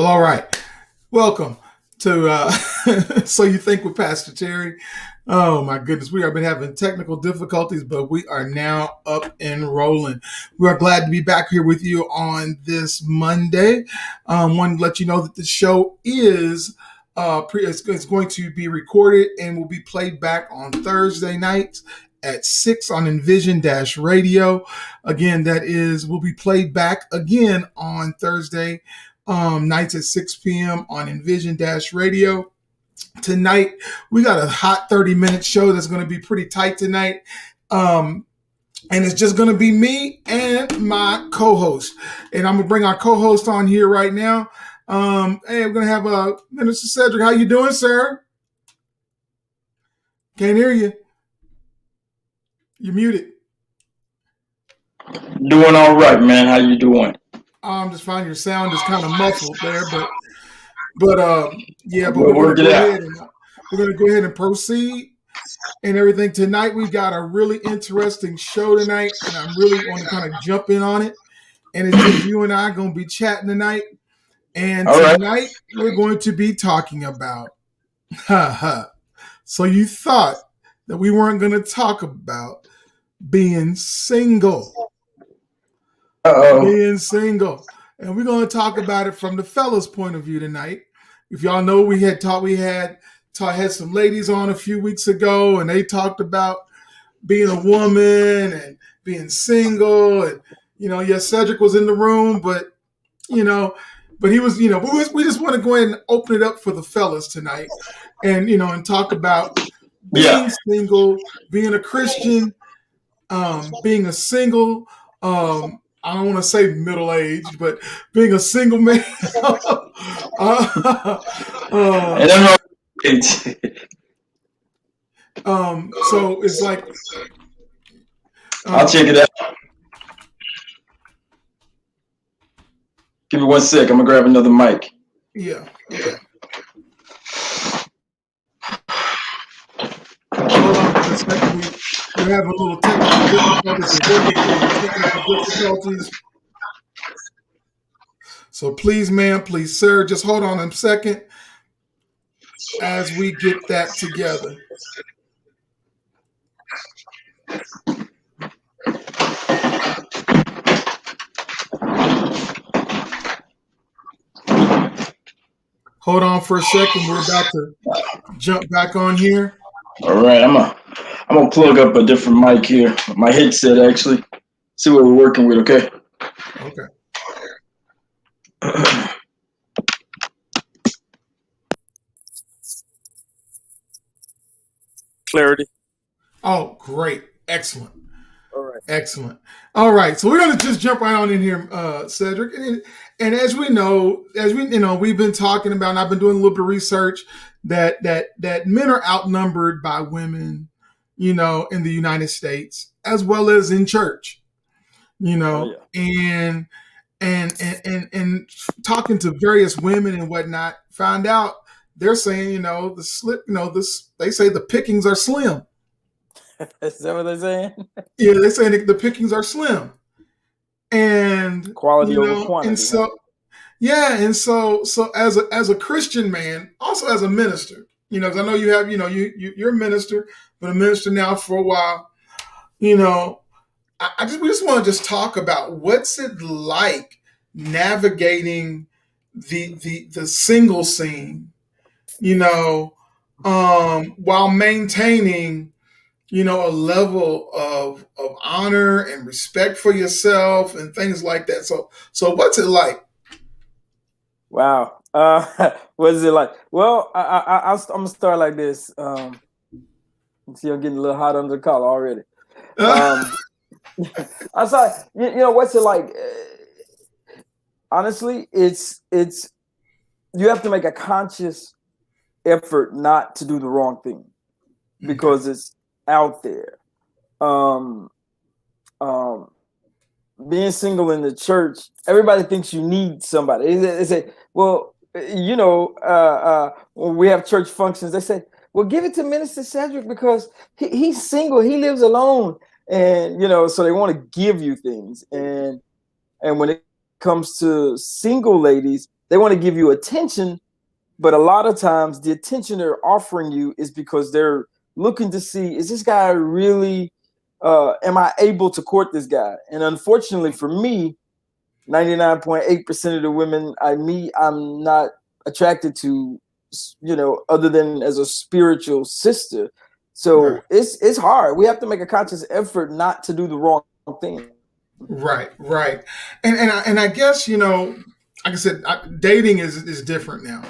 Well, all right. Welcome to So You Think with Pastor Terry. Oh my goodness, we have been having technical difficulties, but we are now up and rolling. We are glad to be back here with you on this Monday. Wanted to let you know that the show is it's going to be recorded and will be played back on Thursday nights at 6 on Envision Radio. Again, will be played back again on Thursday nights at 6 p.m. on Envision Radio. Tonight, we got a hot 30-minute show that's going to be pretty tight tonight. And it's just going to be me and my co-host. And I'm going to bring our co-host on here right now. Hey, we're going to have Minister Cedric. How you doing, sir? Can't hear you. You're muted. Doing all right, man. How you doing? I'm just finding your sound is kind of muffled there, but we're going to go ahead and proceed and everything. Tonight we've got a really interesting show tonight, and I really want to kind of jump in on it. And it's just you and I going to be chatting tonight. And tonight we're going to be talking about so you thought that we weren't going to talk about being single. Being single. And we're going to talk about it from the fellas' point of view tonight. If y'all know, we had some ladies on a few weeks ago, and they talked about being a woman and being single. And, yes, Cedric was in the room, but he was, we just want to go ahead and open it up for the fellas tonight and, and talk about being single, being a Christian, being a single, I don't want to say middle-aged, but being a single man. So it's like I'll check it out. Give me 1 sec. I'm gonna grab another mic. Yeah. Hold on for a second. We're having a little technical difficulties. So please, ma'am, please, sir, just hold on a second as we get that together. Hold on for a second. We're about to jump back on here. All right, I'm gonna plug up a different mic here, my headset actually. See what we're working with, okay? Okay. Clarity. Oh, great. Excellent. All right. Excellent. All right. So we're going to just jump right on in here, Cedric. And as we know, we've been talking about, and I've been doing a little bit of research that men are outnumbered by women, in the United States, as well as in church, and talking to various women and whatnot, found out they're saying, they say the pickings are slim. Is that what they're saying? Yeah, they're saying the pickings are slim. And quality over quantity. And so, and so as a Christian man, also as a minister, because I know you have, you're a minister, but a minister now for a while, we just want to just talk about what's it like navigating the single scene, while maintaining, a level of honor and respect for yourself and things like that. So what's it like? Wow. What is it like? Well, I'm gonna start like this. See, I'm getting a little hot under the collar already. I'm sorry. What's it like? Honestly, it's you have to make a conscious effort not to do the wrong thing because it's out there. Being single in the church, everybody thinks you need somebody. They say, well, when we have church functions, they say, well, give it to Minister Cedric because he's single, he lives alone. And, so they want to give you things. And when it comes to single ladies, they want to give you attention, but a lot of times the attention they're offering you is because they're looking to see, is this guy really, am I able to court this guy? And unfortunately for me, 99.8% of the women I meet, I'm not attracted to, other than as a spiritual sister. Right. So it's hard. We have to make a conscious effort not to do the wrong thing. Right, right, and I guess like I said, dating is different now.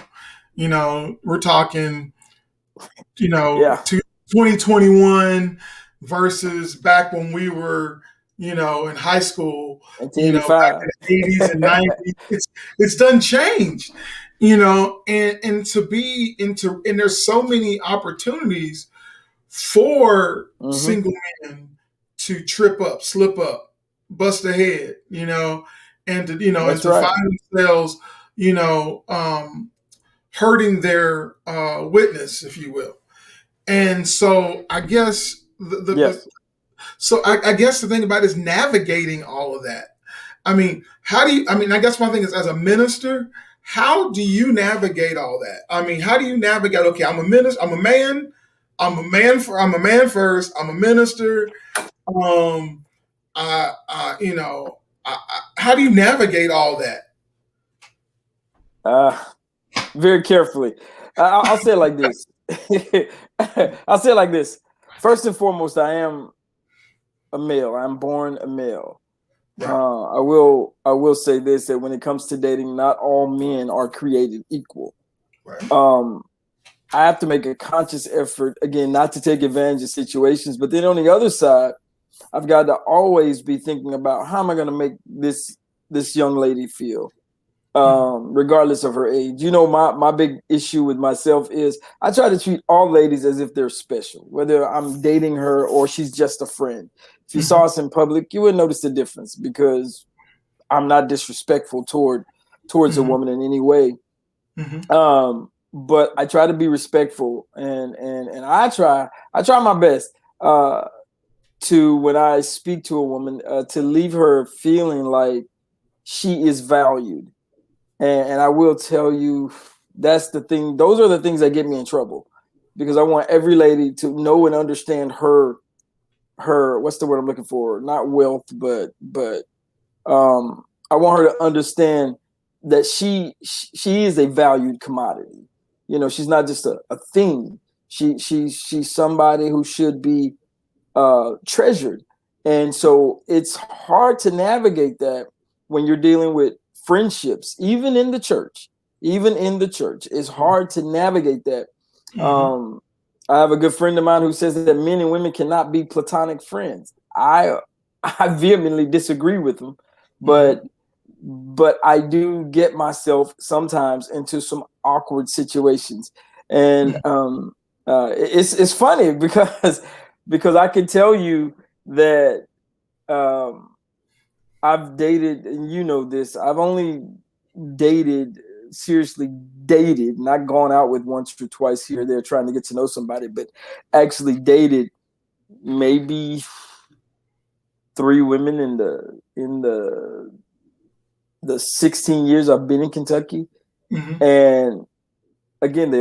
We're talking, Yeah. 2021 versus back when we were, in high school. Back 1985. in the 80s and 90s, it's done changed. And to be into, and there's so many opportunities for Mm-hmm. single men to trip up, slip up, bust a head, and to and That's to right. find themselves, hurting their witness, if you will. And so I guess Yes. I guess the thing about it is navigating all of that. I mean, I guess my thing is, as a minister, how do you navigate all that? I mean, how do you navigate? Okay, I'm a minister. I'm a man. I'm a man first. I'm a minister. Um, how do you navigate all that? Uh, very carefully. I'll say it like this. I'll say it like this. First and foremost, I am a male. I'm born a male. Right. I will say this, that when it comes to dating, not all men are created equal. Right. I have to make a conscious effort, again, not to take advantage of situations. But then on the other side, I've got to always be thinking about, how am I going to make this young lady feel, regardless of her age. My big issue with myself is I try to treat all ladies as if they're special, whether I'm dating her or she's just a friend. If you saw us in public, you would notice the difference, because I'm not disrespectful towards a woman in any way. But I try to be respectful, and I try my best to, when I speak to a woman, to leave her feeling like she is valued. And I will tell you, that's the thing. Those are the things that get me in trouble, because I want every lady to know and understand her what's the word I'm looking for? Not wealth, but I want her to understand that she is a valued commodity. She's not just a thing. She's somebody who should be treasured. And so it's hard to navigate that when you're dealing with friendships, even in the church. It's hard to navigate that. I have a good friend of mine who says that men and women cannot be platonic friends. I vehemently disagree with him, but I do get myself sometimes into some awkward situations, and it's funny because I can tell you that I've dated, and you know this, I've only seriously dated, not gone out with once or twice here or there trying to get to know somebody, but actually dated maybe 3 women in the 16 years I've been in Kentucky. And again, they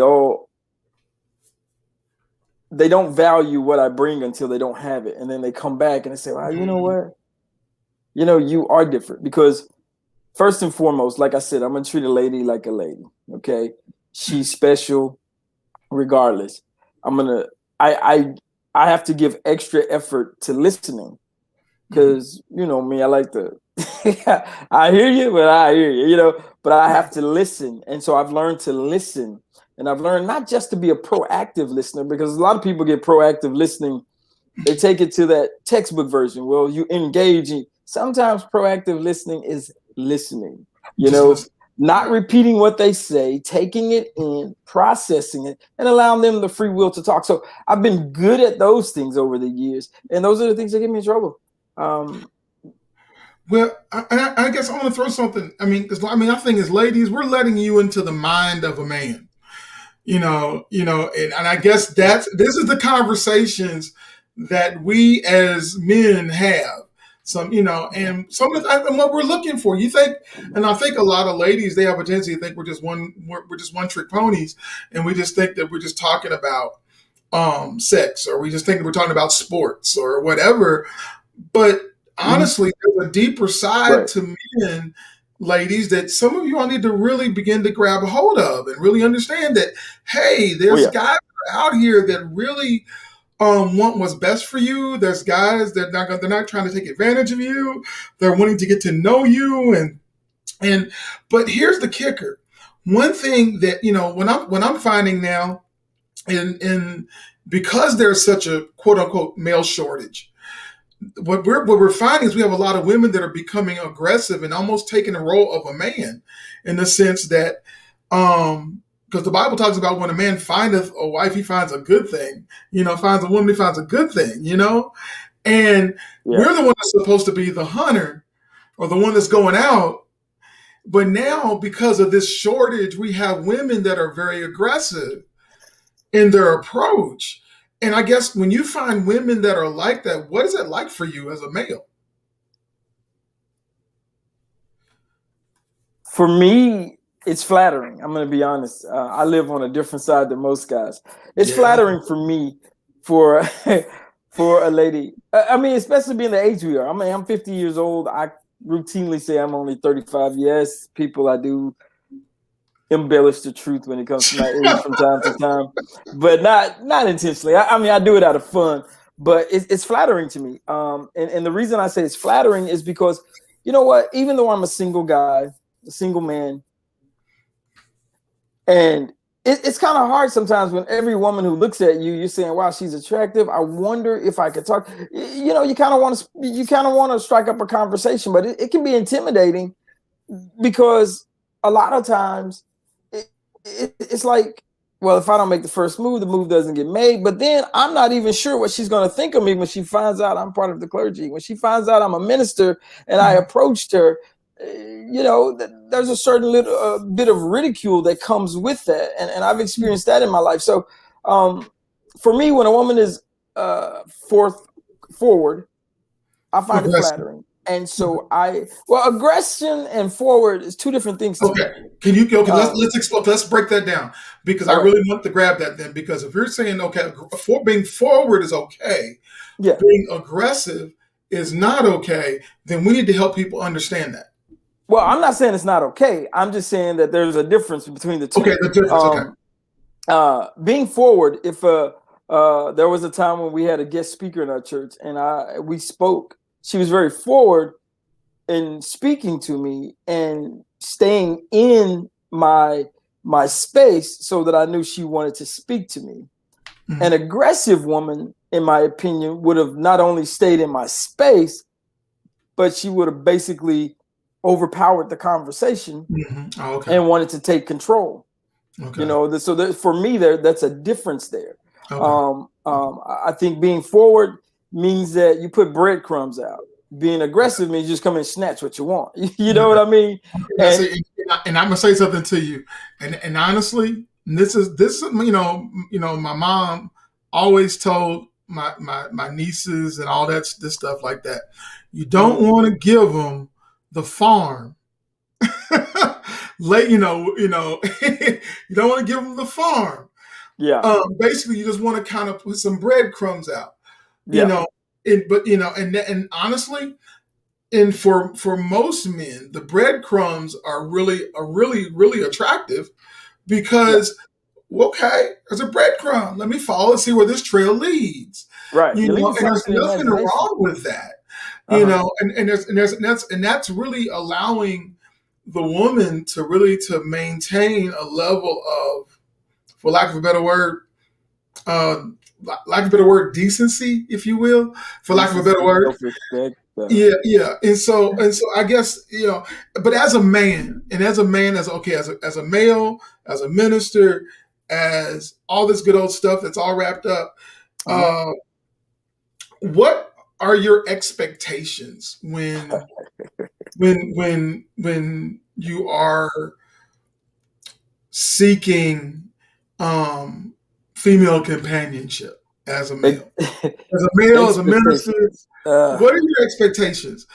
don't value what I bring until they don't have it. And then they come back and they say, well, you know what? You are different, because first and foremost, like I said, I'm going to treat a lady like a lady. Okay. She's special regardless. I have to give extra effort to listening, because me, I like to, I hear you, but I have to listen. And so I've learned to listen, and I've learned not just to be a proactive listener, because a lot of people get proactive listening. They take it to that textbook version. Well, you engage. Sometimes proactive listening is listening, not repeating what they say, taking it in, processing it, and allowing them the free will to talk. So I've been good at those things over the years, and those are the things that get me in trouble. Well, I guess I want to throw something. I mean, I think as ladies, we're letting you into the mind of a man. And I guess this is the conversations that we as men have. some, and some of the, and what we're looking for. You think, and I think a lot of ladies, they have a tendency to think we're just one trick ponies, and we just think that we're just talking about sex, or we just think we're talking about sports or whatever. But honestly, there's a deeper side to men, ladies, that some of you all need to really begin to grab a hold of and really understand that, hey, there's guys out here that really want what's best for you. There's guys that they're not trying to take advantage of you. They're wanting to get to know you, and but here's the kicker. One thing that when I'm finding now, in because there's such a quote unquote male shortage, what we're finding is we have a lot of women that are becoming aggressive and almost taking the role of a man, in the sense that because the Bible talks about when a man findeth a wife, he finds a good thing. Finds a woman, he finds a good thing. And we're the one that's supposed to be the hunter or the one that's going out. But now, because of this shortage, we have women that are very aggressive in their approach. And I guess when you find women that are like that, what is it like for you as a male? For me, it's flattering. I'm going to be honest. I live on a different side than most guys. It's flattering for me for for a lady. I mean, especially being the age we are. I mean, I'm 50 years old. I routinely say I'm only 35. Yes, people, I do embellish the truth when it comes to my age from time to time, but not intentionally. I mean, I do it out of fun, but it's flattering to me. And the reason I say it's flattering is because, you know what? Even though I'm a single guy, a single man, and it's kind of hard sometimes when every woman who looks at you, you're saying, "Wow, she's attractive. I wonder if I could talk." You kind of want to strike up a conversation, but it can be intimidating because a lot of times it's like, well, if I don't make the first move, the move doesn't get made. But then I'm not even sure what she's going to think of me when she finds out I'm part of the clergy. When she finds out I'm a minister and I approached her, there's a certain little bit of ridicule that comes with that. And I've experienced that in my life. So for me, when a woman is forward, I find it flattering. And so aggression and forward is two different things. Okay. Can you go? Let's explore. Let's break that down, because I really want to grab that then. Because if you're saying, okay, being forward is okay, being aggressive is not okay, then we need to help people understand that. Well, I'm not saying it's not okay. I'm just saying that there's a difference between the two. Okay, the difference. Being forward, if there was a time when we had a guest speaker in our church and we spoke, she was very forward in speaking to me and staying in my space so that I knew she wanted to speak to me. Mm-hmm. An aggressive woman, in my opinion, would have not only stayed in my space, but she would have basically overpowered the conversation and wanted to take control. Okay. So for me, that's a difference there. Okay. I think being forward means that you put breadcrumbs out. Being aggressive means you just come and snatch what you want. You know what I mean? And I'm gonna say something to you. And honestly, this is my mom always told my nieces and all this stuff like that. You don't want to give them the farm. You don't want to give them the farm. Yeah. Basically, you just want to kind of put some breadcrumbs out. And honestly, and for most men, the breadcrumbs are really attractive, because okay, there's a breadcrumb. Let me follow and see where this trail leads. Right. And there's nothing wrong with that. And that's really allowing the woman to maintain a level of, for lack of a better word, decency, if you will, for lack of a better word. Yeah. And so I guess, but as a man, as a male, as a minister, as all this good old stuff that's all wrapped up, what are your expectations when you are seeking female companionship as a male? As a male, as a minister, what are your expectations?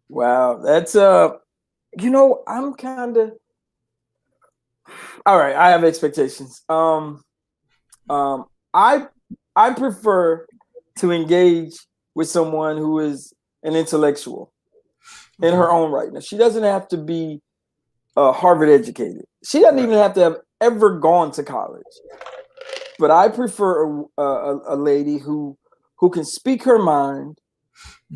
Wow, that's I'm kind of all right. I have expectations. I prefer to engage with someone who is an intellectual in her own right. Now, she doesn't have to be Harvard educated. She doesn't even have to have ever gone to college. But I prefer a lady who can speak her mind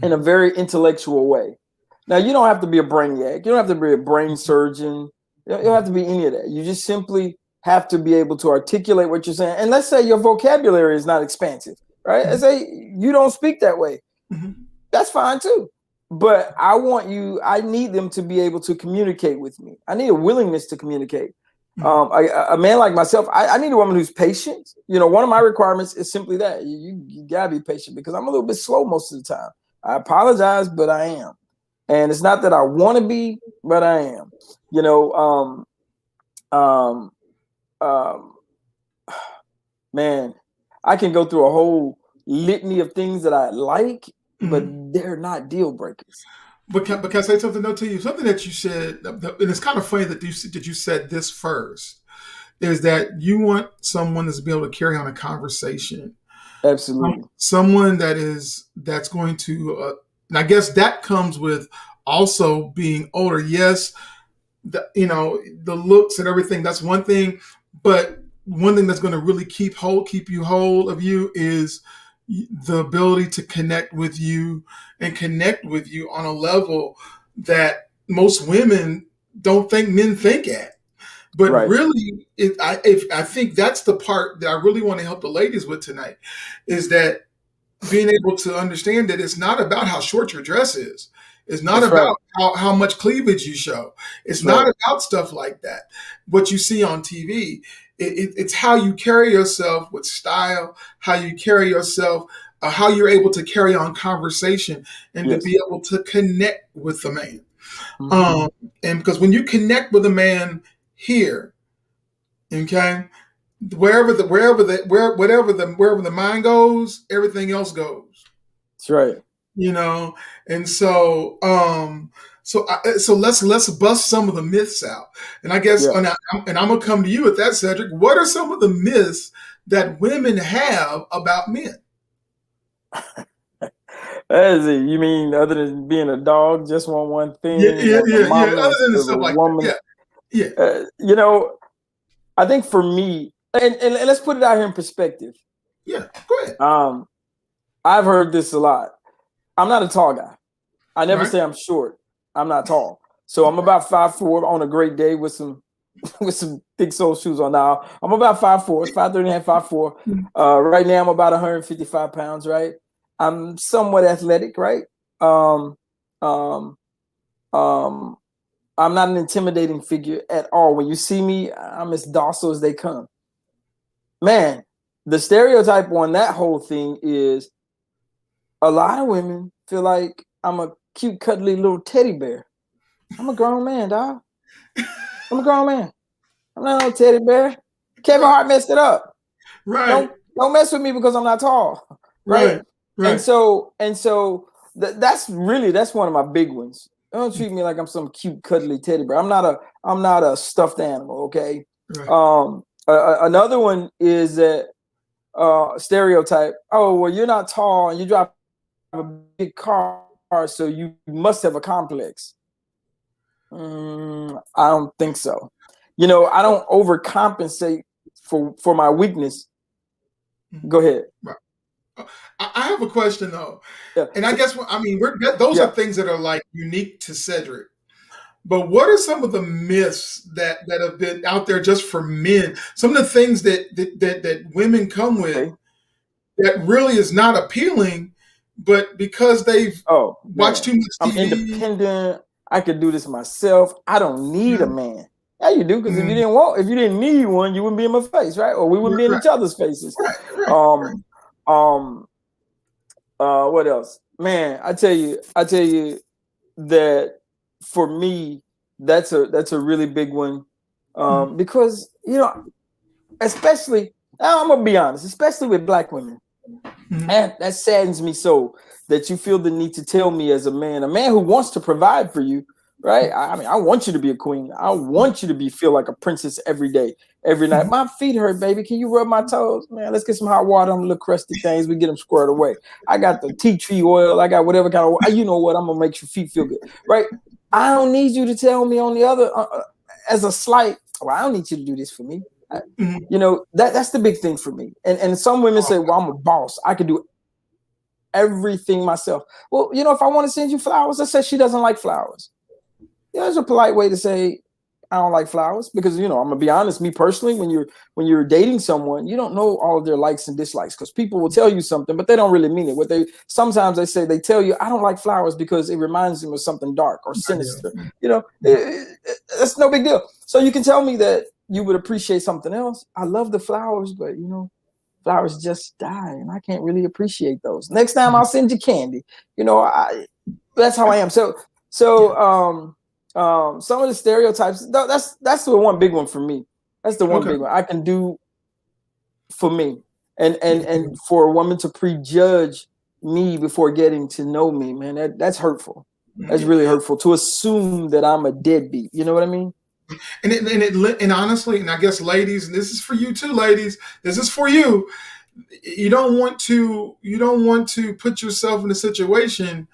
in a very intellectual way. Now, you don't have to be a brainiac. You don't have to be a brain surgeon. You don't have to be any of that. You just simply have to be able to articulate what you're saying. And let's say your vocabulary is not expansive, right? Let's say you don't speak that way. That's fine too. But I need them to be able to communicate with me. I need a willingness to communicate. A man like myself, I need a woman who's patient. One of my requirements is simply that you gotta be patient, because I'm a little bit slow most of the time. I apologize, but I am. And it's not that I want to be, but I am. Man, I can go through a whole litany of things that I like, but they're not deal breakers. But can I say something though to you? Something that you said, and it's kind of funny that you said this first, is that you want someone that's be able to carry on a conversation. Absolutely. Someone that's going to, and I guess that comes with also being older. Yes, the looks and everything, that's one thing, but one thing that's going to really keep you hold of you is the ability to connect with you on a level that most women don't think men think at. But really, I think that's the part that I really want to help the ladies with tonight, is that being able to understand that it's not about how short your dress is. It's not about how much cleavage you show. It's not about stuff like that. What you see on TV, it's how you carry yourself with style, how you carry yourself, how you're able to carry on conversation and to be able to connect with the man. And because when you connect with a man here, okay, wherever the mind goes, everything else goes. That's right. And so so let's bust some of the myths out. And I guess and I'm gonna come to you with that, Cedric. What are some of the myths that women have about men? You mean other than being a dog, just want one thing? Yeah. Other than stuff like that. Yeah. I think for me, and let's put it out here in perspective. Yeah, go ahead. I've heard this a lot. I'm not a tall guy. I never say I'm short. I'm not tall. So I'm about 5'4" on a great day with some thick sole shoes on. Now I'm about 5'4", 5'3.5", 5'4". Right now I'm about 155 pounds. Right. I'm somewhat athletic. Right. I'm not an intimidating figure at all. When you see me, I'm as docile as they come. Man, the stereotype on that whole thing is a lot of women feel like I'm a cute, cuddly little teddy bear. I'm a grown man, dog. I'm a grown man. I'm not no teddy bear. Kevin Hart messed it up. Right. Don't mess with me because I'm not tall. Right. And so that's one of my big ones. Don't treat me like I'm some cute, cuddly teddy bear. I'm not a stuffed animal. Okay. Right. Another one is that stereotype. Oh, well, you're not tall and you drive a big car, so you must have a complex. I don't think so. I don't overcompensate for my weakness. Go ahead. Right. I have a question though, and I guess those are things that are like unique to Cedric. But what are some of the myths that have been out there just for men? Some of the things that women come with that really is not appealing, but because they've watched too much TV. I'm independent. I could do this myself. I don't need a man. Yeah, you do, because if you didn't need one, you wouldn't be in my face, right? Or we wouldn't be in each other's faces. Right. What else? Man, I tell you that for me, that's a really big one. Because especially Now, I'm gonna be honest, especially with Black women. Mhm. And that saddens me so that you feel the need to tell me as a man who wants to provide for you, right? I mean, I want you to be a queen. I want you to feel like a princess every day, every night. Mhm. My feet hurt, baby. Can you rub my toes? Man, let's get some hot water on the little crusty things. We get them squared away. I got the tea tree oil. I got whatever kind of, you know what? I'm going to make your feet feel good, right? I don't need you to tell me on the other, as a slight, well, I don't need you to do this for me. Mhm. You know, that's the big thing for me. And some women say, well, I'm a boss. I can do everything myself. Well, you know, if I want to send you flowers, let's say she doesn't like flowers. Yeah, there's a polite way to say I don't like flowers, because you know, I'm gonna be honest, me personally, when you're dating someone, you don't know all of their likes and dislikes, because people will tell you something, but they don't really mean it. What they sometimes they say, they tell you, I don't like flowers because it reminds them of something dark or sinister. You know, it's no big deal. So you can tell me that you would appreciate something else. I love the flowers, but you know, flowers just die, and I can't really appreciate those. Next time I'll send you candy. You know, that's how I am. Some of the stereotypes, that's the one big one for me. That's the one Okay. big one I can do for me. And Yeah. for a woman to prejudge me before getting to know me, man, that's hurtful. That's Yeah. really hurtful, to assume that I'm a deadbeat. You know what I mean? And honestly, and I guess ladies, and this is for you too, ladies. This is for you. You don't want to put yourself in a situation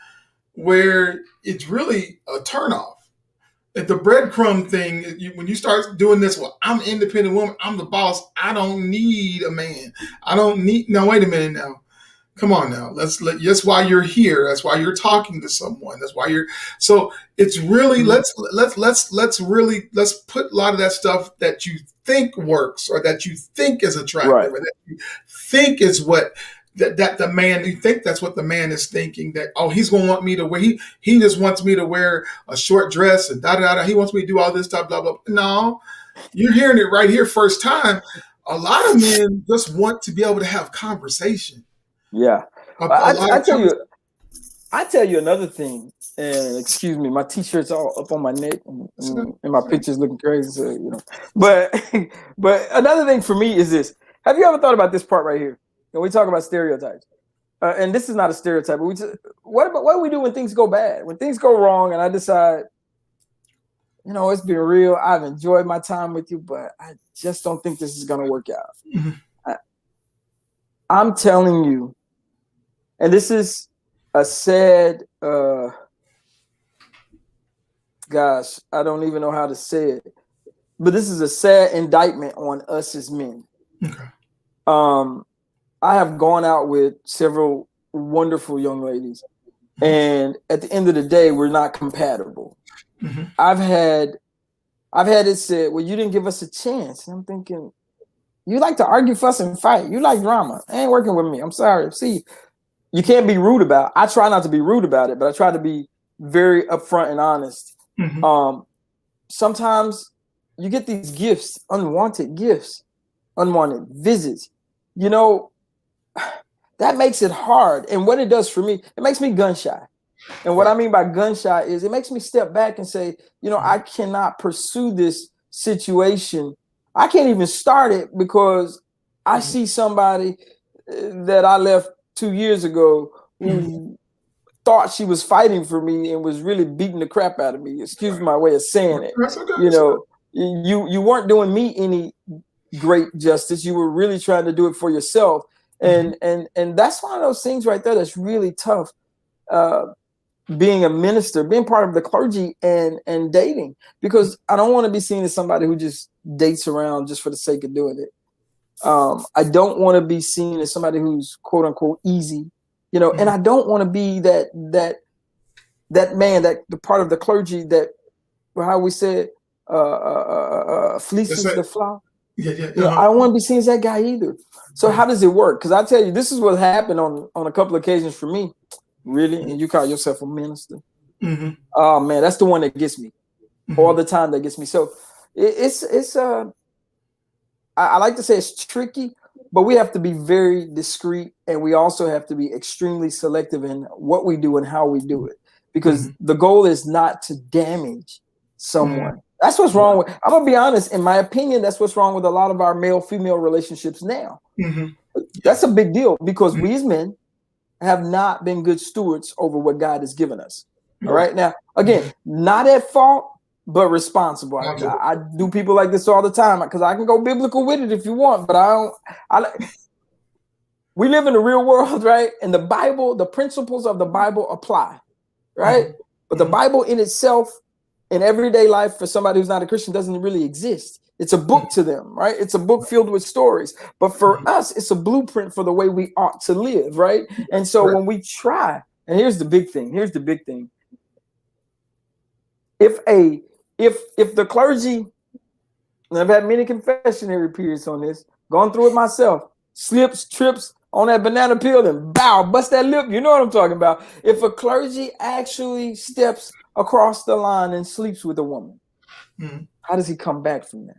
where it's really a turnoff. If the breadcrumb thing, when you start doing this, well, I'm an independent woman, I'm the boss, I don't need a man. I don't need. No, wait a minute now. Come on now. That's why you're here. That's why you're talking to someone. That's why you're. So it's really let's put a lot of that stuff that you think works, or that you think is Right. attractive, or that you think is what that the man, you think that's what the man is thinking, that, oh, he's gonna want me to wear, he just wants me to wear a short dress and da da da. He wants me to do all this stuff, blah blah. No, you're hearing it right here first time. A lot of men just want to be able to have conversation. Yeah. A lot I of tell conversation. you, I tell you another thing, and excuse me, my t-shirt's all up on my neck, and my picture's looking crazy, so, you know. But but another thing for me is this. Have you ever thought about this part right here? When we talk about stereotypes, and this is not a stereotype, but what do we do when things go bad? When things go wrong, and I decide, you know, it's been real. I've enjoyed my time with you, but I just don't think this is going to work out. Mhm. I'm telling you, and this is a sad, gosh, I don't even know how to say it, but this is a sad indictment on us as men. Okay. I have gone out with several wonderful young ladies, and at the end of the day, we're not compatible. Mm-hmm. I've had it said, well, you didn't give us a chance. And I'm thinking, you like to argue, fuss, and fight. You like drama. It ain't working with me. I'm sorry. See, you can't be rude about it. I try not to be rude about it, but I try to be very upfront and honest. Mm-hmm. Sometimes you get these gifts, unwanted visits. You know, that makes it hard. And what it does for me, it makes me gun shy. And what I mean by gun shy is it makes me step back and say, you know, I cannot pursue this situation. I can't even start it because I see somebody that I left 2 years ago who thought she was fighting for me and was really beating the crap out of me. Excuse my way of saying it. That's okay. You know, you weren't doing me any great justice. You were really trying to do it for yourself. And that's one of those things right there that's really tough. Being a minister, being part of the clergy, and dating, because I don't want to be seen as somebody who just dates around just for the sake of doing it. I don't want to be seen as somebody who's quote unquote easy, you know, and I don't want to be that man, that the part of the clergy that, how we said, fleeces the flock. Yeah. You know, I don't want to be seen as that guy either. So how does it work? Because I tell you, this is what happened on a couple of occasions for me. Really? And you call yourself a minister? Mm-hmm. Oh man, that's the one that gets me all the time. That gets me. So it's I like to say it's tricky, but we have to be very discreet, and we also have to be extremely selective in what we do and how we do it, because the goal is not to damage someone. That's what's wrong with. I'm gonna be honest. In my opinion, that's what's wrong with a lot of our male-female relationships now. Mm-hmm. That's a big deal because we as men have not been good stewards over what God has given us. All right. Now, again, not at fault, but responsible. I do people like this all the time because I can go biblical with it if you want, but we live in the real world, right? And the Bible, the principles of the Bible apply, right? But the Bible in itself, in everyday life, for somebody who's not a Christian, doesn't really exist. It's a book to them, right? It's a book filled with stories. But for us, it's a blueprint for the way we ought to live, right? And so when we try, and here's the big thing. If the clergy, and I've had many confessionary periods on this, gone through it myself, slips, trips on that banana peel and bust that lip, you know what I'm talking about. If a clergy actually steps across the line and sleeps with a woman, how does he come back from that?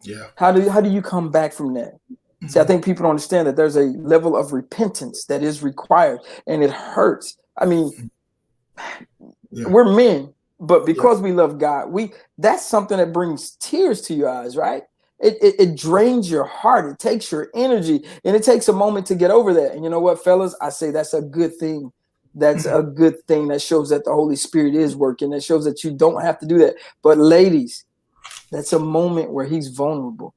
Yeah. How do you come back from that? See, I think people don't understand that there's a level of repentance that is required, and it hurts. I mean, we're men, but because we love God, that's something that brings tears to your eyes, right? It drains your heart. It takes your energy, and it takes a moment to get over that. And you know what, fellas? I say that's a good thing. That's a good thing. That shows that the Holy Spirit is working. That shows that you don't have to do that. But ladies, that's a moment where he's vulnerable.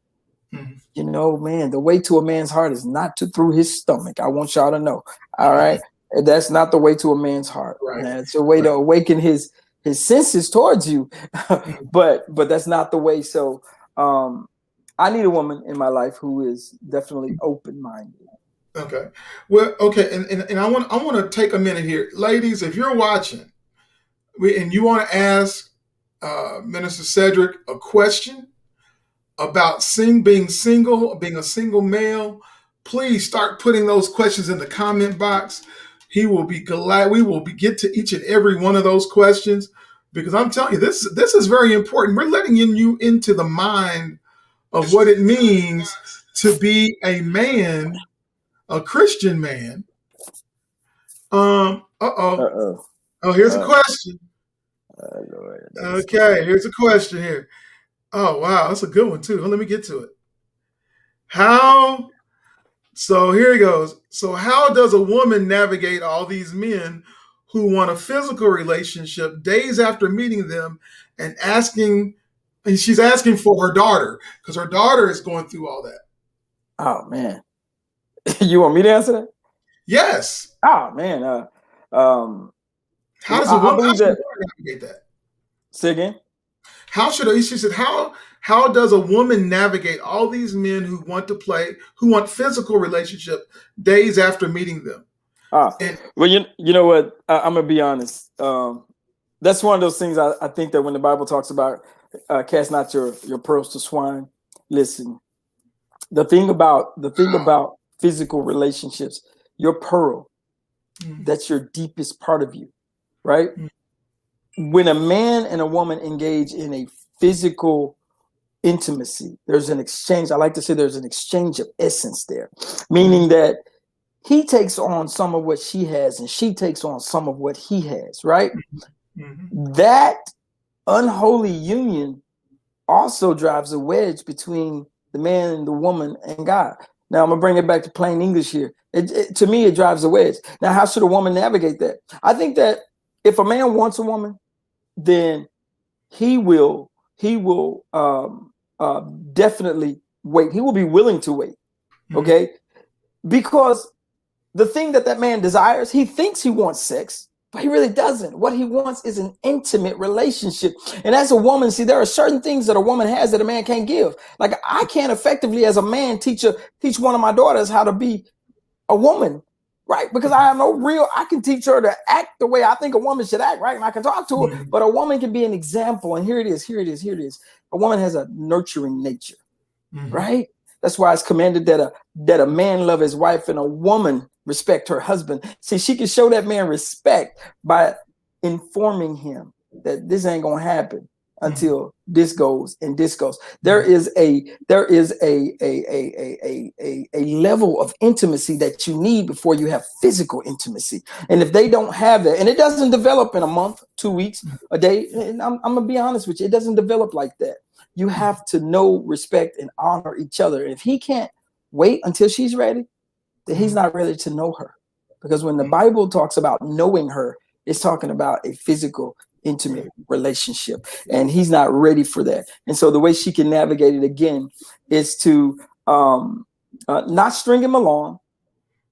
You know, man, the way to a man's heart is not through his stomach. I want y'all to know. All right. That's not the way to a man's heart. Right. It's a way to awaken his senses towards you. but that's not the way. So I need a woman in my life who is definitely open-minded. Okay. Well, okay, and I want to take a minute here. Ladies, if you're watching and you want to ask Minister Cedric a question about being single, being a single male, please start putting those questions in the comment box. He will be glad. We will get to each and every one of those questions because I'm telling you, this is very important. We're letting you into the mind of what it means to be a man, a Christian man. Oh, here's a question. Okay, here's a question here. Oh, wow, that's a good one too. Let me get to it. So here he goes. So how does a woman navigate all these men who want a physical relationship days after meeting them and she's asking for her daughter because her daughter is going through all that? Oh, man. You want me to answer that? Yes. Oh, man. How does a woman navigate that? Say again? She said, how does a woman navigate all these men who want physical relationship days after meeting them? Well, you know what? I'm going to be honest. That's one of those things I think that when the Bible talks about cast not your pearls to swine, listen, the thing about physical relationships, your pearl, that's your deepest part of you, right? When a man and a woman engage in a physical intimacy, there's an exchange. I like to say there's an exchange of essence there, meaning that he takes on some of what she has and she takes on some of what he has, right? That unholy union also drives a wedge between the man and the woman and God. Now I'm gonna bring it back to plain English here. To me, it drives a wedge. Now, how should a woman navigate that? I think that if a man wants a woman, then he will definitely wait. He will be willing to wait. Okay, because the thing that man desires, he thinks he wants sex, but he really doesn't. What he wants is an intimate relationship. And as a woman, see, there are certain things that a woman has that a man can't give. Like I can't effectively, as a man, teach one of my daughters how to be a woman, right? Because I can teach her to act the way I think a woman should act, right? And I can talk to her, but a woman can be an example. And here it is. A woman has a nurturing nature, right? That's why it's commanded that a man love his wife and a woman respect her husband. See, she can show that man respect by informing him that this ain't gonna happen until this goes and this goes. There is a level of intimacy that you need before you have physical intimacy. And if they don't have that, and it doesn't develop in a month, 2 weeks, a day, and I'm gonna be honest with you, it doesn't develop like that. You have to know, respect, and honor each other. If he can't wait until she's ready, then he's not ready to know her. Because when the Bible talks about knowing her, it's talking about a physical, intimate relationship, and he's not ready for that. And so the way she can navigate it again is to not string him along,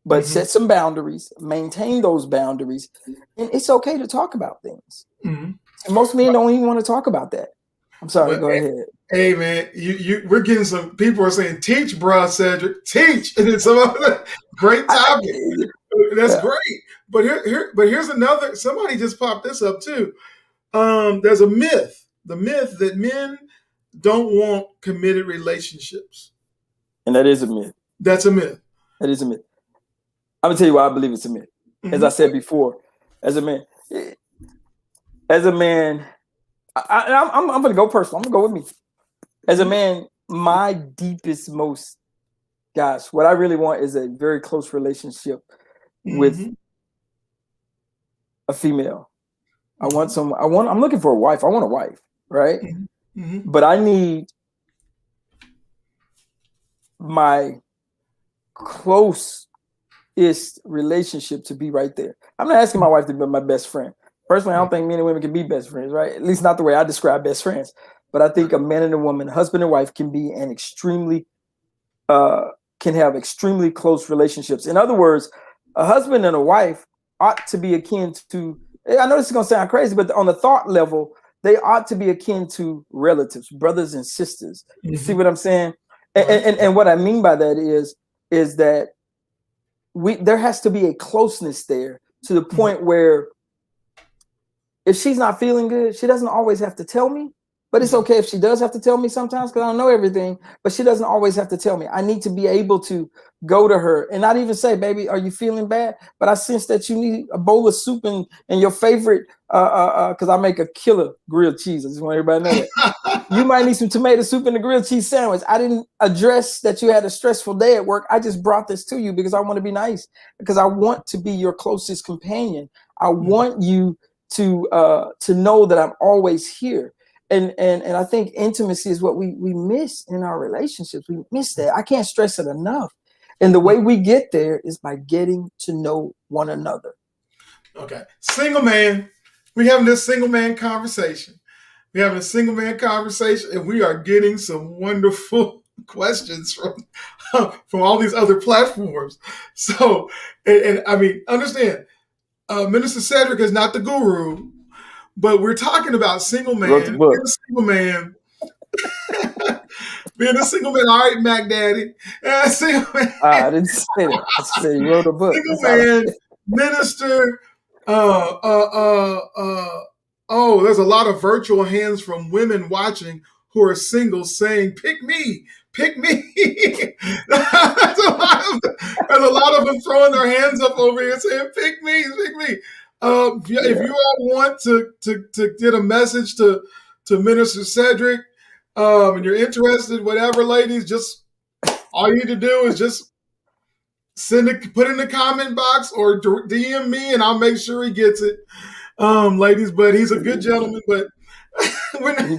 but set some boundaries, maintain those boundaries, and it's okay to talk about things. And most men don't even want to talk about that. I'm sorry, go ahead. Hey man, we're getting some people are saying, teach, bro, Cedric, teach. And then some other great topic. That's great. But here's another, somebody just popped this up too. There's a myth, the myth that men don't want committed relationships. And that is a myth. That's a myth. That is a myth. I'm gonna tell you why I believe it's a myth. As I said before, as a man, I'm gonna go personal. I'm gonna go with me. As a man, my deepest, most, what I really want is a very close relationship with a female. I'm looking for a wife. I want a wife, right? But I need my closest relationship to be right there. I'm not asking my wife to be my best friend. Personally, I don't think men and women can be best friends, right? At least not the way I describe best friends. But I think a man and a woman, husband and wife, can be can have extremely close relationships. In other words, a husband and a wife ought to be akin to, I know this is going to sound crazy, but on the thought level, they ought to be akin to relatives, brothers and sisters. You see what I'm saying? And what I mean by that is that there has to be a closeness there to the point where if she's not feeling good, she doesn't always have to tell me. But it's okay if she does have to tell me sometimes, because I don't know everything, but she doesn't always have to tell me. I need to be able to go to her and not even say, baby, are you feeling bad? But I sense that you need a bowl of soup and your favorite, because I make a killer grilled cheese. I just want everybody to know that. You might need some tomato soup and a grilled cheese sandwich. I didn't address that you had a stressful day at work. I just brought this to you because I want to be nice, because I want to be your closest companion. I want you to know that I'm always here. And I think intimacy is what we miss in our relationships. We miss that. I can't stress it enough. And the way we get there is by getting to know one another. Okay. Single man. We're having this single man conversation. We're having a single man conversation, and we are getting some wonderful questions from all these other platforms. So, and I mean, understand, Minister Cedric is not the guru, but we're talking about single man, being a single man, being a single man. All right, Mac Daddy, single man. I didn't say that. I said you wrote a book. Single man, minister. Oh, there's a lot of virtual hands from women watching who are single saying, "Pick me, pick me." There's a lot of them throwing their hands up over here saying, "Pick me, pick me." If you all want to get a message to Minister Cedric, and you're interested, whatever, ladies, just all you need to do is just put in the comment box or DM me, and I'll make sure he gets it, ladies. But he's a good gentleman. But but I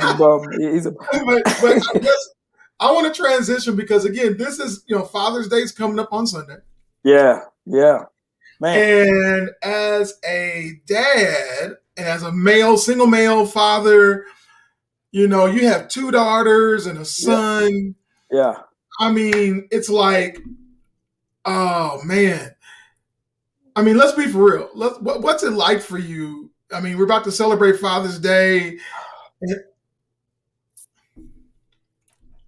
guess I want to transition because again, this is Father's Day is coming up on Sunday. Yeah. Man. And as a dad and as a single male father, you have 2 daughters and a son. Yeah. I mean, it's like, oh man. I mean, let's be for real. What's it like for you? I mean, we're about to celebrate Father's Day.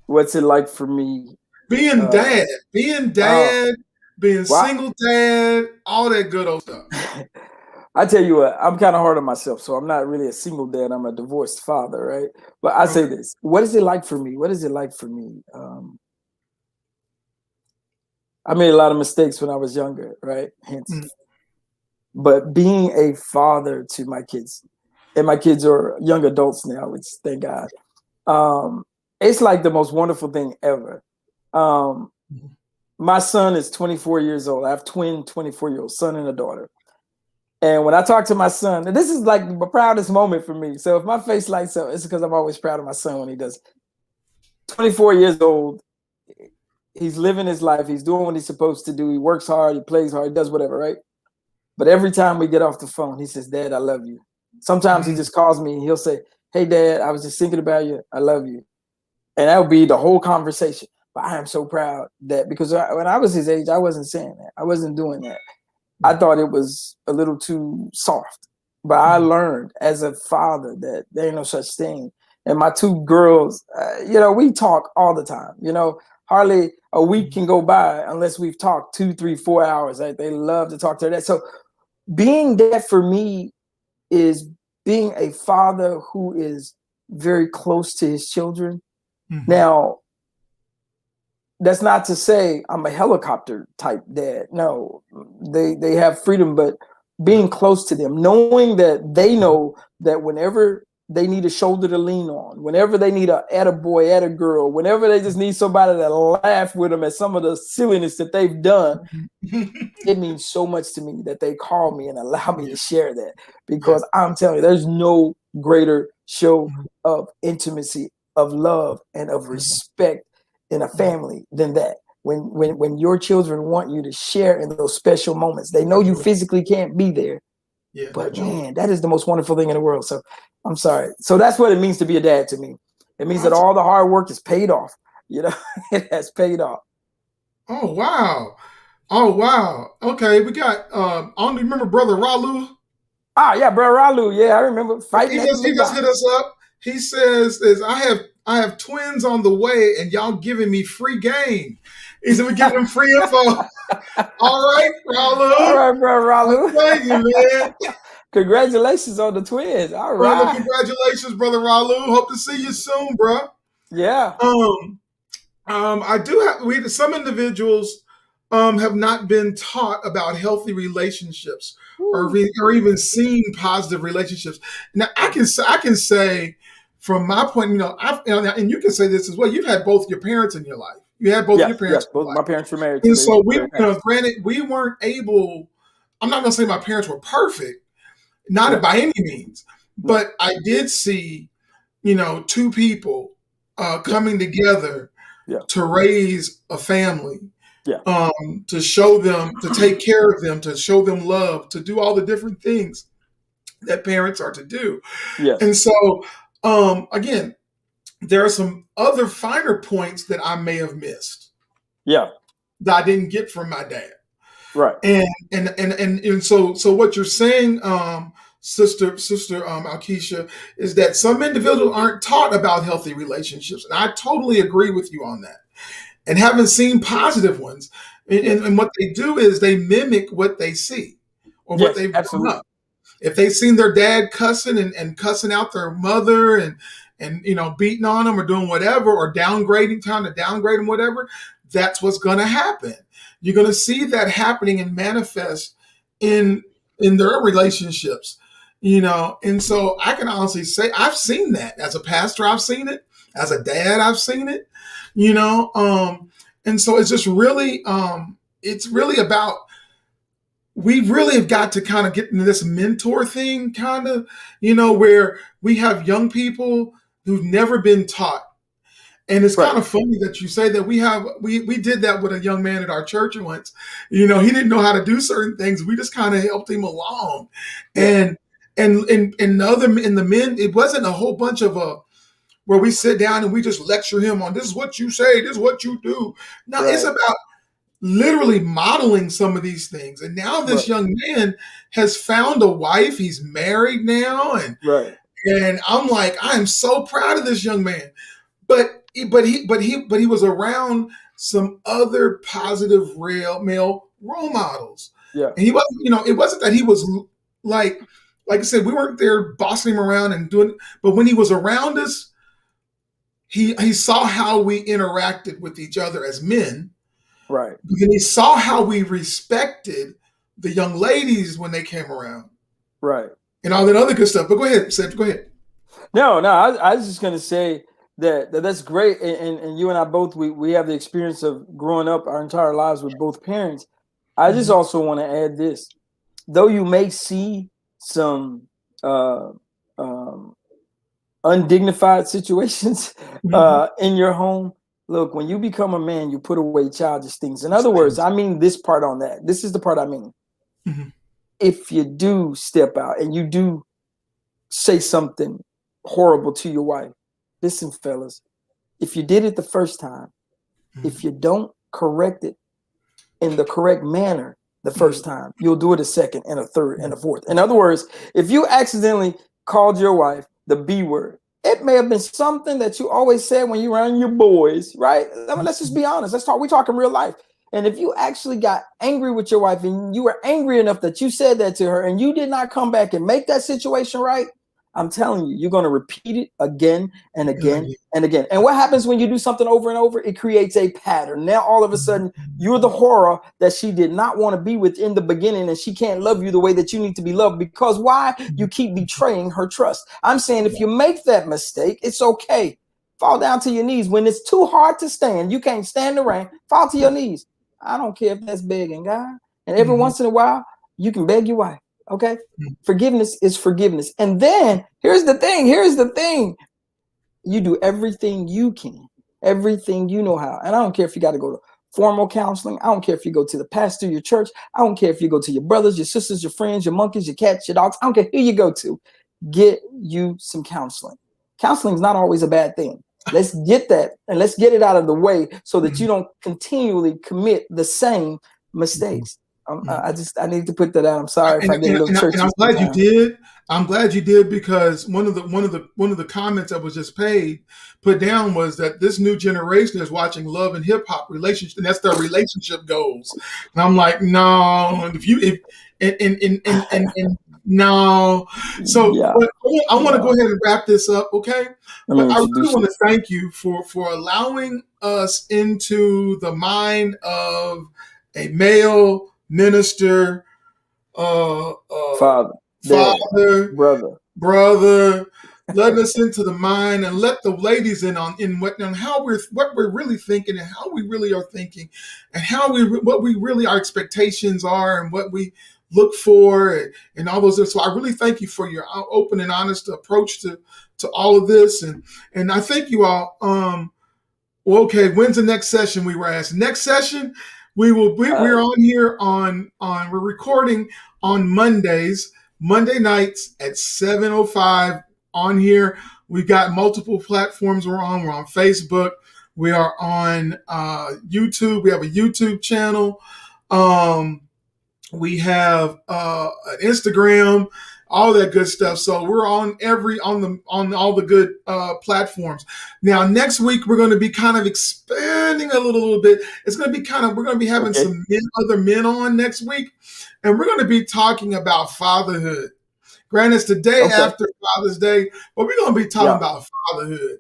What's it like for me? Being dad, being single dad, all that good old stuff. I tell you what, I'm kind of hard on myself, so I'm not really a single dad. I'm a divorced father, right? But I say this: what is it like for me? What is it like for me? I made a lot of mistakes when I was younger, right? Hence, but being a father to my kids and my kids are young adults now, which thank God. It's like the most wonderful thing ever. My son is 24 years old. I have twin 24-year-old son and a daughter. And when I talk to my son, and this is like the proudest moment for me. So if my face lights up, it's because I'm always proud of my son when he does. 24 years old, he's living his life. He's doing what he's supposed to do. He works hard. He plays hard. He does whatever, right? But every time we get off the phone, he says, "Dad, I love you." Sometimes he just calls me and he'll say, "Hey, Dad, I was just thinking about you. I love you." And that would be the whole conversation. But I am so proud that because when I was his age, I wasn't saying that. I wasn't doing that. I thought it was a little too soft. But I learned as a father that there ain't no such thing. And my two girls, we talk all the time. Hardly a week can go by unless we've talked 2, 3, 4 hours. Right? They love to talk to their dad. So being that for me is being a father who is very close to his children. Now, that's not to say I'm a helicopter type dad. No, they have freedom, but being close to them, knowing that they know that whenever they need a shoulder to lean on, whenever they need a attaboy, attagirl, whenever they just need somebody to laugh with them at some of the silliness that they've done, it means so much to me that they call me and allow me to share that. Because I'm telling you, there's no greater show of intimacy, of love, and of respect in a family than that. When your children want you to share in those special moments, they know you physically can't be there. But man, that is the most wonderful thing in the world. So I'm sorry. So that's what it means to be a dad to me. It means that all the hard work is paid off. It has paid off. Oh, wow. Oh, wow. Okay, we got, I don't remember Brother Ralu. Yeah, Brother Ralu. Yeah, I remember fighting. He just hit us up. He says, I have twins on the way and y'all giving me free game. He said, we're giving him free info. All right, Ralu. All right, Brother Ralu. Thank you, man. Congratulations on the twins. All right. Brother, congratulations, Brother Ralu. Hope to see you soon, bro. Yeah. I do have some individuals have not been taught about healthy relationships or even seen positive relationships. Now I can say from my point, and you can say this as well. You've had both your parents in your life. You had both your parents. Yes, both my parents were married. And so granted, we weren't able. I'm not going to say my parents were perfect, not by any means, but I did see, two people coming together to raise a family, to show them, to take care of them, to show them love, to do all the different things that parents are to do. Yes. And so, again, there are some other finer points that I may have missed. Yeah. That I didn't get from my dad. Right. And so what you're saying, Sister Alkeisha, is that some individuals aren't taught about healthy relationships. And I totally agree with you on that. And haven't seen positive ones. And what they do is they mimic what they see or what they've grown up. If they've seen their dad cussing and cussing out their mother and beating on them or doing whatever or trying to downgrade them, whatever, that's what's going to happen. You're going to see that happening and manifest in their relationships, And so I can honestly say I've seen that as a pastor. I've seen it as a dad. I've seen it, and so it's just really, it's really about, we really have got to kind of get into this mentor thing, kind of, where we have young people who've never been taught. And it's kind of funny that you say that we did that with a young man at our church once. He didn't know how to do certain things. We just kind of helped him along. And the men, it wasn't a whole bunch of where we sit down and we just lecture him on this is what you say, this is what you do. No, it's about literally modeling some of these things. And now this young man has found a wife. He's married now. And I'm like, I am so proud of this young man. But he was around some other positive male role models. Yeah. And he wasn't, it wasn't that he was like I said, we weren't there bossing him around and doing, but when he was around us, he saw how we interacted with each other as men. Right. And he saw how we respected the young ladies when they came around. Right. and all that other good stuff. But go ahead, Cedric, go ahead. No, I was just going to say that's great. And you and I both, we have the experience of growing up our entire lives with both parents. I just also want to add this. Though you may see some undignified situations in your home, look, when you become a man, you put away childish things. In other words, I mean this part on that. This is the part I mean. If you do step out and you do say something horrible to your wife, listen, fellas, if you did it the first time, if you don't correct it in the correct manner the first time, you'll do it a second and a third and a fourth. In other words, if you accidentally called your wife the B word, it may have been something that you always said when you were around your boys, right? I mean, let's just be honest. We talk in real life. And if you actually got angry with your wife and you were angry enough that you said that to her and you did not come back and make that situation right, I'm telling you, you're going to repeat it again and again and again. And what happens when you do something over and over? It creates a pattern. Now, all of a sudden, you're the horror that she did not want to be with in the beginning, and she can't love you the way that you need to be loved. Because why? You keep betraying her trust. I'm saying if you make that mistake, it's okay. Fall down to your knees. When it's too hard to stand, you can't stand the rain, fall to your knees. I don't care if that's begging God. And every once in a while, you can beg your wife. Okay. Forgiveness is forgiveness. And then here's the thing. You do everything you can, everything you know how. And I don't care if you got to go to formal counseling. I don't care if you go to the pastor, your church. I don't care if you go to your brothers, your sisters, your friends, your monkeys, your cats, your dogs. I don't care who you go to. Get you some counseling. Counseling is not always a bad thing. Let's get that and let's get it out of the way so that you don't continually commit the same mistakes. I need to put that out. I'm sorry if I get a little churchy. And I'm glad you did. I'm glad you did, because one of the comments that was just put down was that this new generation is watching love and hip hop relationship, and that's their relationship goals. And I'm like, no, no. So I want to go ahead and wrap this up, okay? But I really want to thank you for allowing us into the mind of a male minister, father, brother, letting us into the mind and let the ladies in on how what we're really thinking and how we really are thinking and what we really our expectations are and what we look for and all those. So I really thank you for your open and honest approach to all of this, and I thank you all. Okay, when's the next session? We were asked. Next session. We're on here we're recording on Monday nights at 7:05 on here. We've got multiple platforms we're on. We're on Facebook. We are on YouTube. We have a YouTube channel. We have an Instagram, all that good stuff. So we're on all the good platforms. Now, next week, we're going to be kind of expanding a little bit. It's going to be we're going to be having some other men on next week, and we're going to be talking about fatherhood. Granted, it's the day after Father's Day, but we're going to be talking about fatherhood.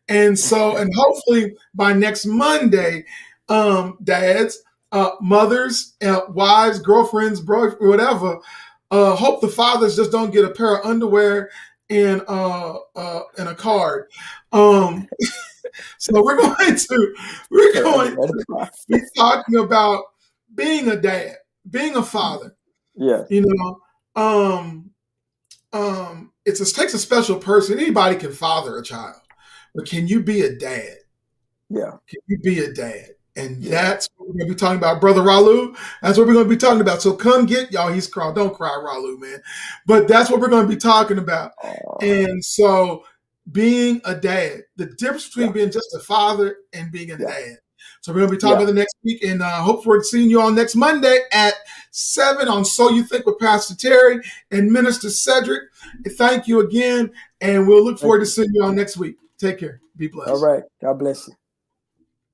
And so, and hopefully by next Monday, dads, mothers, wives, girlfriends, bro, whatever, hope the fathers just don't get a pair of underwear and a card. So we're going to be talking about being a dad, being a father. Yeah. It takes a special person. Anybody can father a child, but can you be a dad? Yeah. Can you be a dad? And that's what we're going to be talking about, Brother Ralu. That's what we're going to be talking about. So come get y'all. He's crying. Don't cry, Ralu, man. But that's what we're going to be talking about. And so being a dad, the difference between being just a father and being a dad. So we're going to be talking about the next week. And hope we're seeing you on next Monday at 7 on So You Think with Pastor Terry and Minister Cedric. And thank you again. And we'll look forward to seeing you on next week. Take care. Be blessed. All right. God bless you.